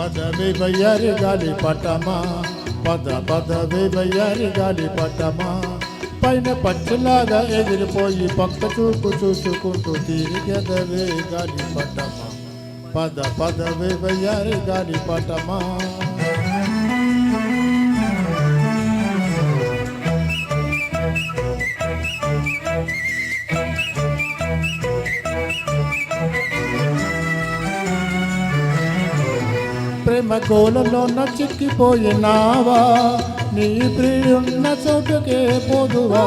పదవే వయ్యారి గాలి పటమా పదవే వయ్యారి గాలి పటమా పైన పచ్చిలాగా ఎగిరిపోయి పక్క చూపు చూసుకుంటూ తిరిగెదవే గాలి పటమా పదవే వయ్యారి గాలి పటమా ప్రేమ గోలలో చిక్కిపోయినావా నీ ప్రియున్న చోటుకే పోదువా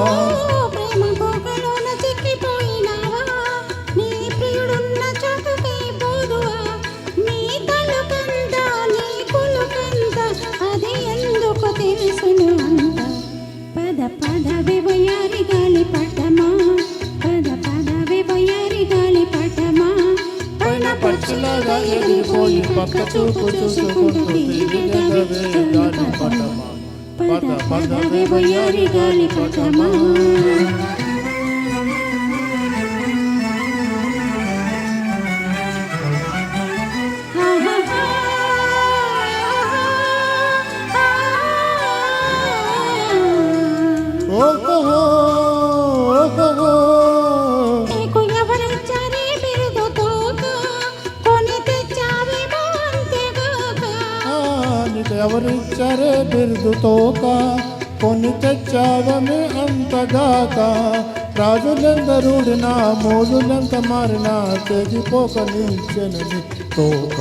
పదవే వయ్యారి గాలి పటమా పదవే వయ్యారి గాలి పటమా పైన పచ్చిలాగా ఎగిరిపోయి పక్క చూపు చూసుకుంటూ తిరిగెదవే గాలి పటమా పదవే వయ్యారి గాలి పటమా ఎవరిచ్చరే బిరుదుతోక కొని తెచ్చావమే అంతగాక రాజులెందరుడినా మోజులెంత మారినా తెగిపోక నిల్చెనని తోక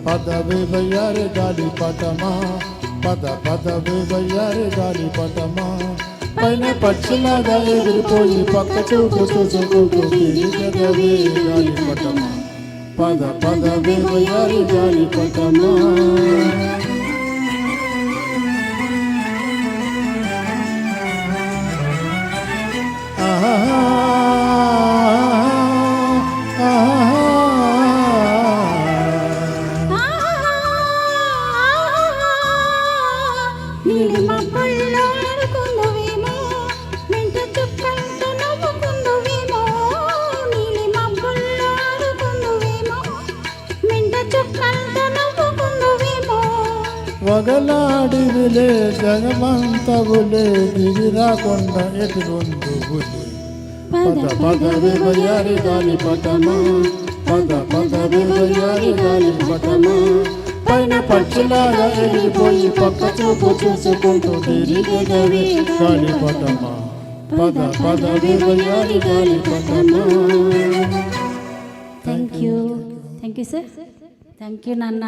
పదవే వయ్యారి గాలి పటమా పదవే వయ్యారి గాలి పటమా పైన పచ్చిలాగా ఎగిరిపోయి పక్క చూపు చూసుకుంటూ తిరిగెదవే గాలి పటమా పదవే వయ్యారి గాలి పటమా వగలాడివిలే జగమంతవులే దిగిరాకొండ ఎదురొందువులే పదవే వయ్యారి గాలి పటమా పదవే వయ్యారి గాలి పటమా పైన పచ్చిలాగా ఎగిరిపోయి పక్క చూపు చూసుకుంటూ తిరిగెదవే గాలి పటమా పదవే వయ్యారి గాలి పటమా thank you sir thank you నాన్న